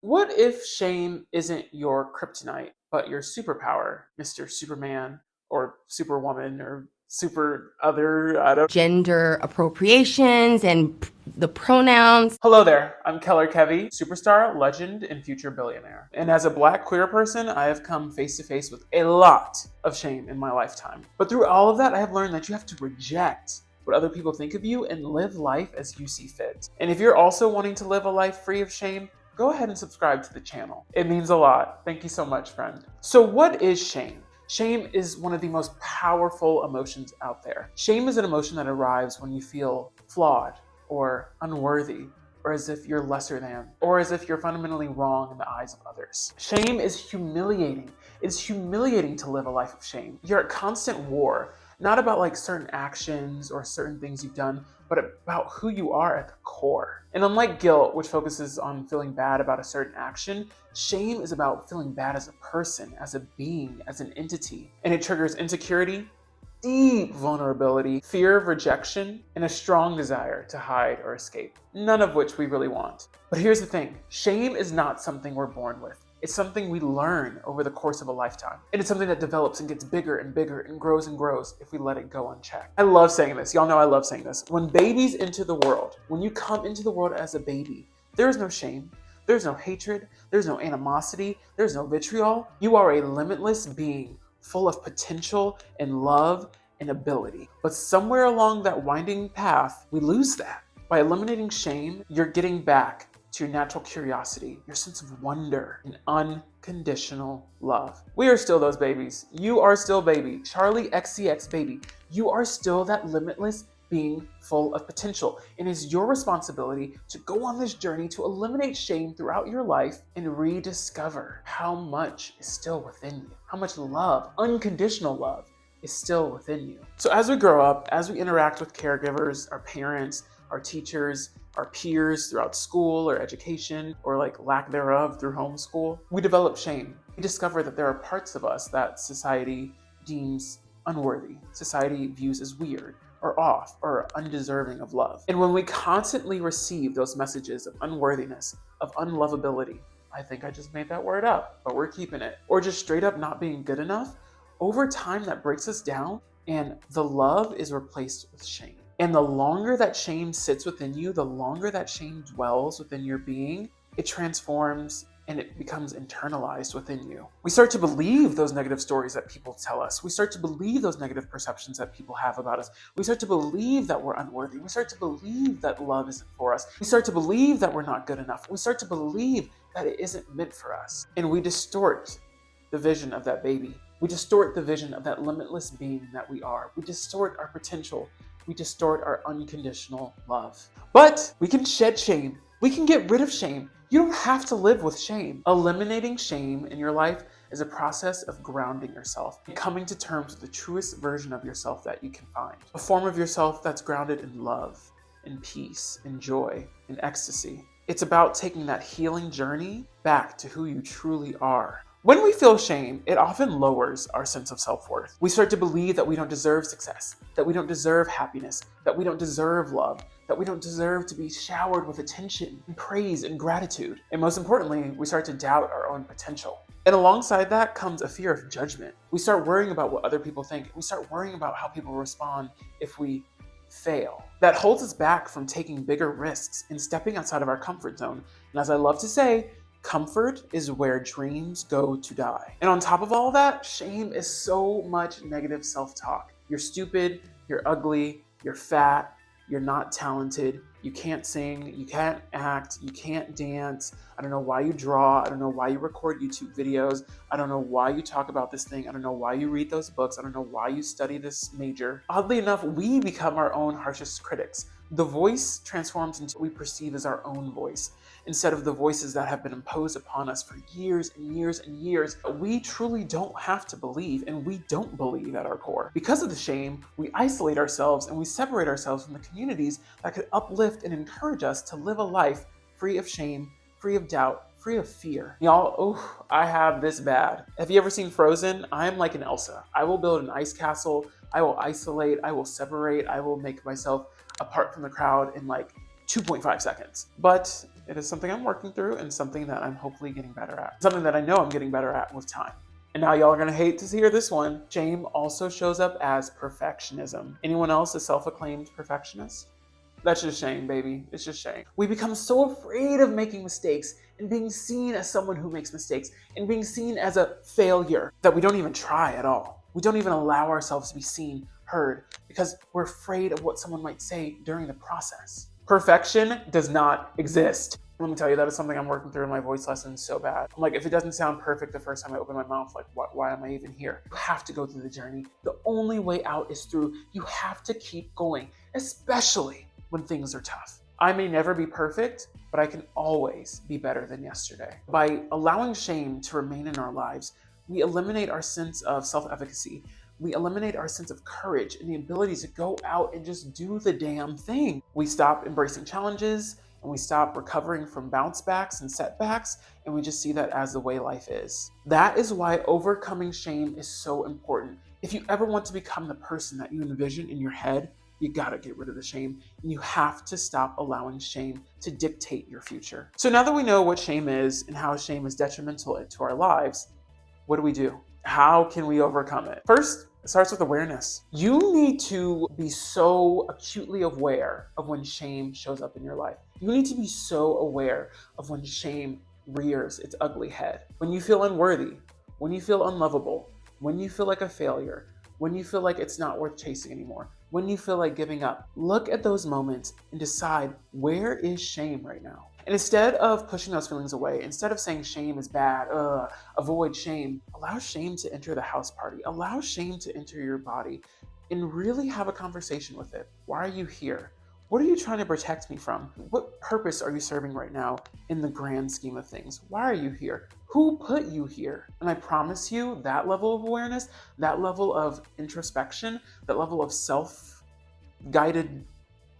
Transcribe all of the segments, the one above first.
What if shame isn't your kryptonite, but your superpower, Mr. Superman or Superwoman or super other, I don't. Gender appropriations and the pronouns. Hello there, I'm Keller Kevy, superstar, legend, and future billionaire. And as a black queer person, I have come face to face with a lot of shame in my lifetime. But through all of that, I have learned that you have to reject what other people think of you and live life as you see fit. And if you're also wanting to live a life free of shame, go ahead and subscribe to the channel. It means a lot. Thank you so much, friend. So what is shame? Shame is one of the most powerful emotions out there. Shame is an emotion that arrives when you feel flawed or unworthy, or as if you're lesser than, or as if you're fundamentally wrong in the eyes of others. Shame is humiliating. It's humiliating to live a life of shame. You're at constant war, not about like certain actions or certain things you've done, but about who you are at the core. And unlike guilt, which focuses on feeling bad about a certain action, shame is about feeling bad as a person, as a being, as an entity. And it triggers insecurity, deep vulnerability, fear of rejection, and a strong desire to hide or escape, none of which we really want. But here's the thing, shame is not something we're born with. It's something we learn over the course of a lifetime. And it's something that develops and gets bigger and bigger and grows if we let it go unchecked. I love saying this. Y'all know I love saying this. When babies enter the world, when you come into the world as a baby, there is no shame. There's no hatred. There's no animosity. There's no vitriol. You are a limitless being full of potential and love and ability. But somewhere along that winding path, we lose that. By eliminating shame, you're getting back to your natural curiosity, your sense of wonder, and unconditional love. We are still those babies. You are still baby. Charlie XCX baby. You are still that limitless being full of potential. It is your responsibility to go on this journey to eliminate shame throughout your life and rediscover how much is still within you, how much love, unconditional love, is still within you. So as we grow up, as we interact with caregivers, our parents, our teachers, our peers throughout school or education, or like lack thereof through homeschool, we develop shame. We discover that there are parts of us that society deems unworthy, society views as weird, or off, or undeserving of love. And when we constantly receive those messages of unworthiness, of unlovability, I think I just made that word up, but we're keeping it, or just straight up not being good enough, over time that breaks us down and the love is replaced with shame. And the longer that shame sits within you, the longer that shame dwells within your being, it transforms and it becomes internalized within you. We start to believe those negative stories that people tell us. We start to believe those negative perceptions that people have about us. We start to believe that we're unworthy. We start to believe that love isn't for us. We start to believe that we're not good enough. We start to believe that it isn't meant for us. And we distort the vision of that baby. We distort the vision of that limitless being that we are. We distort our potential. We distort our unconditional love. But we can shed shame. We can get rid of shame. You don't have to live with shame. Eliminating shame in your life is a process of grounding yourself and coming to terms with the truest version of yourself that you can find. A form of yourself that's grounded in love, in peace, in joy, in ecstasy. It's about taking that healing journey back to who you truly are. When we feel shame, it often lowers our sense of self-worth. We start to believe that we don't deserve success, that we don't deserve happiness, that we don't deserve love, that we don't deserve to be showered with attention and praise and gratitude. And most importantly, we start to doubt our own potential. And alongside that comes a fear of judgment. We start worrying about what other people think. We start worrying about how people respond if we fail. That holds us back from taking bigger risks and stepping outside of our comfort zone. And as I love to say, comfort is where dreams go to die. And on top of all that, shame is so much negative self-talk. You're stupid, you're ugly, you're fat, you're not talented, you can't sing, you can't act, you can't dance. I don't know why you draw, I don't know why you record YouTube videos, I don't know why you talk about this thing, I don't know why you read those books, I don't know why you study this major. Oddly enough, we become our own harshest critics. The voice transforms into what we perceive as our own voice, instead of the voices that have been imposed upon us for years and years and years. We truly don't have to believe, and we don't believe at our core. Because of the shame, we isolate ourselves and we separate ourselves from the communities that could uplift and encourage us to live a life free of shame, free of doubt, free of fear. Y'all, oh, I have this bad. Have you ever seen Frozen? I'm like an Elsa. I will build an ice castle, I will isolate, I will separate, I will make myself apart from the crowd in like 2.5 seconds. But It is something I'm working through and something that I'm hopefully getting better at. Something that I know I'm getting better at with time. And now y'all are gonna hate to hear this one. Shame also shows up as perfectionism. Anyone else a self-acclaimed perfectionist? That's just shame, baby. It's just shame. We become so afraid of making mistakes and being seen as someone who makes mistakes and being seen as a failure that we don't even try at all. We don't even allow ourselves to be seen, heard, because we're afraid of what someone might say during the process. Perfection does not exist. Let me tell you, that is something I'm working through in my voice lessons so bad. I'm like, if it doesn't sound perfect the first time I open my mouth, like, why am I even here? You have to go through the journey. The only way out is through. You have to keep going, especially when things are tough. I may never be perfect, but I can always be better than yesterday. By allowing shame to remain in our lives, we eliminate our sense of self-efficacy. We eliminate our sense of courage and the ability to go out and just do the damn thing. We stop embracing challenges and we stop recovering from bounce backs and setbacks, and we just see that as the way life is. That is why overcoming shame is so important. If you ever want to become the person that you envision in your head, you gotta get rid of the shame, and you have to stop allowing shame to dictate your future. So now that we know what shame is and how shame is detrimental to our lives, what do? How can we overcome it? First, it starts with awareness. You need to be so acutely aware of when shame shows up in your life. You need to be so aware of when shame rears its ugly head. When you feel unworthy, when you feel unlovable, when you feel like a failure, when you feel like it's not worth chasing anymore, when you feel like giving up, look at those moments and decide, where is shame right now? And instead of pushing those feelings away, instead of saying shame is bad, avoid shame, allow shame to enter the house party. Allow shame to enter your body and really have a conversation with it. Why are you here? What are you trying to protect me from? What purpose are you serving right now in the grand scheme of things? Why are you here? Who put you here? And I promise you, that level of awareness, that level of introspection, that level of self-guided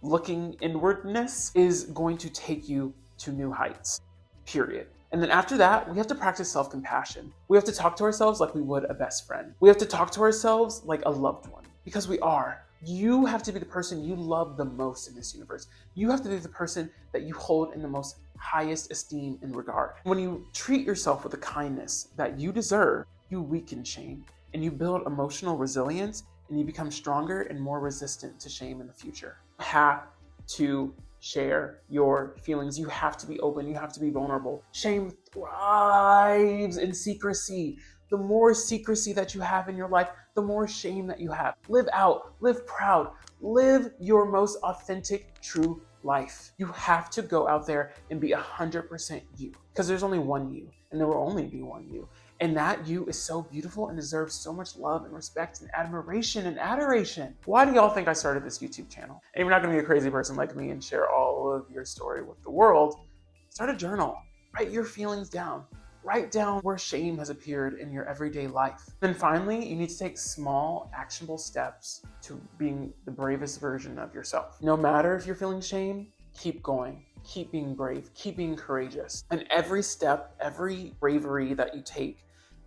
looking inwardness is going to take you to new heights, period. And then after that, we have to practice self-compassion. We have to talk to ourselves like we would a best friend. We have to talk to ourselves like a loved one, because we are. You have to be the person you love the most in this universe. You have to be the person that you hold in the most highest esteem and regard. When you treat yourself with the kindness that you deserve, you weaken shame and you build emotional resilience, and you become stronger and more resistant to shame in the future. You have to share your feelings. You have to be open. You have to be vulnerable. Shame thrives in secrecy. The more secrecy that you have in your life, the more shame that you have. Live out, live proud, live your most authentic, true life. You have to go out there and be 100% you, because there's only one you, and there will only be one you. And that you is so beautiful and deserves so much love and respect and admiration and adoration. Why do y'all think I started this YouTube channel? And you're not gonna be a crazy person like me and share all of your story with the world. Start a journal, write your feelings down. Write down where shame has appeared in your everyday life. Then finally, you need to take small, actionable steps to being the bravest version of yourself. No matter if you're feeling shame, keep going. Keep being brave. Keep being courageous. And every step, every bravery that you take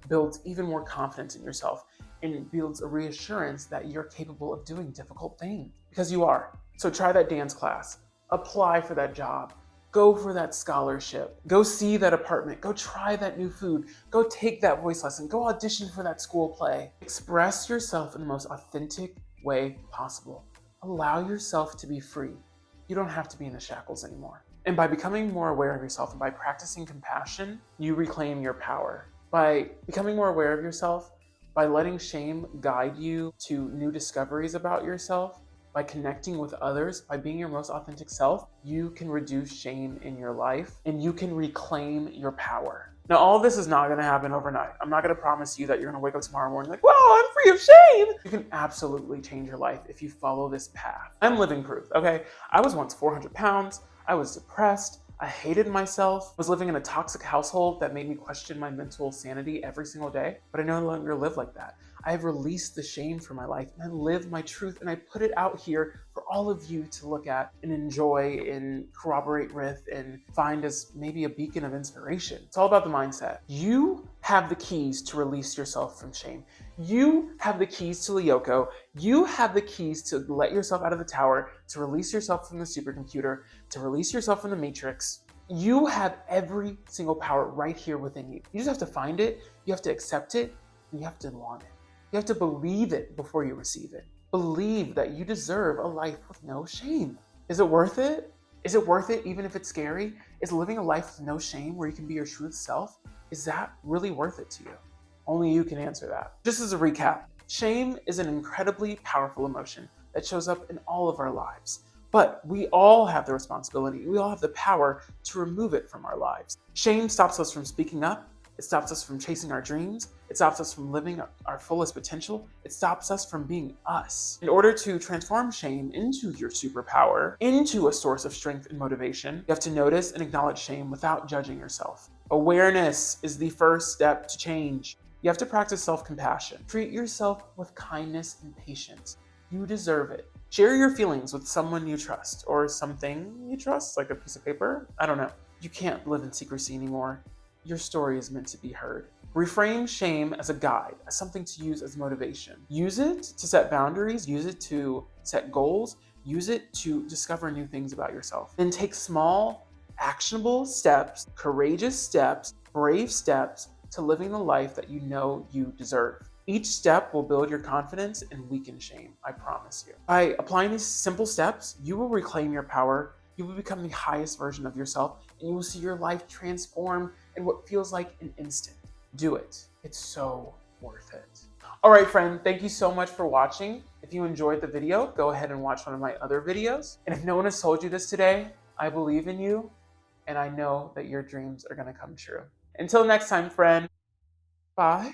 builds even more confidence in yourself and builds a reassurance that you're capable of doing difficult things, because you are. So try that dance class. Apply for that job. Go for that scholarship. Go see that apartment. Go try that new food. Go take that voice lesson. Go audition for that school play. Express yourself in the most authentic way possible. Allow yourself to be free. You don't have to be in the shackles anymore. And by becoming more aware of yourself and by practicing compassion, you reclaim your power. By becoming more aware of yourself, by letting shame guide you to new discoveries about yourself, by connecting with others, by being your most authentic self, you can reduce shame in your life and you can reclaim your power. Now, all of this is not gonna happen overnight. I'm not gonna promise you that you're gonna wake up tomorrow morning like, wow, I'm free of shame. You can absolutely change your life if you follow this path. I'm living proof, okay? I was once 400 pounds, I was depressed, I hated myself, I was living in a toxic household that made me question my mental sanity every single day, but I no longer live like that. I have released the shame from my life and I live my truth, and I put it out here for all of you to look at and enjoy and corroborate with and find as maybe a beacon of inspiration. It's all about the mindset. You have the keys to release yourself from shame. You have the keys to Lyoko. You have the keys to let yourself out of the tower, to release yourself from the supercomputer, to release yourself from the matrix. You have every single power right here within you. You just have to find it, you have to accept it, and you have to want it. You have to believe it before you receive it. Believe that you deserve a life with no shame. Is it worth it? Is it worth it even if it's scary? Is living a life with no shame where you can be your truth self, is that really worth it to you? Only you can answer that. Just as a recap, shame is an incredibly powerful emotion that shows up in all of our lives. But we all have the responsibility, we all have the power to remove it from our lives. Shame stops us from speaking up, it stops us from chasing our dreams, it stops us from living our fullest potential, it stops us from being us. In order to transform shame into your superpower, into a source of strength and motivation, you have to notice and acknowledge shame without judging yourself. Awareness is the first step to change. You have to practice self-compassion. Treat yourself with kindness and patience. You deserve it. Share your feelings with someone you trust or something you trust, like a piece of paper. I don't know. You can't live in secrecy anymore. Your story is meant to be heard. Reframe shame as a guide, as something to use as motivation. Use it to set boundaries, use it to set goals, use it to discover new things about yourself. Then take small, actionable steps, courageous steps, brave steps to living the life that you know you deserve. Each step will build your confidence and weaken shame, I promise you. By applying these simple steps, you will reclaim your power, you will become the highest version of yourself, and you will see your life transform in what feels like an instant. Do it. It's so worth it. All right, friend, thank you so much for watching. If you enjoyed the video, go ahead and watch one of my other videos. And if no one has told you this today, I believe in you, and I know that your dreams are gonna come true. Until next time, friend, bye.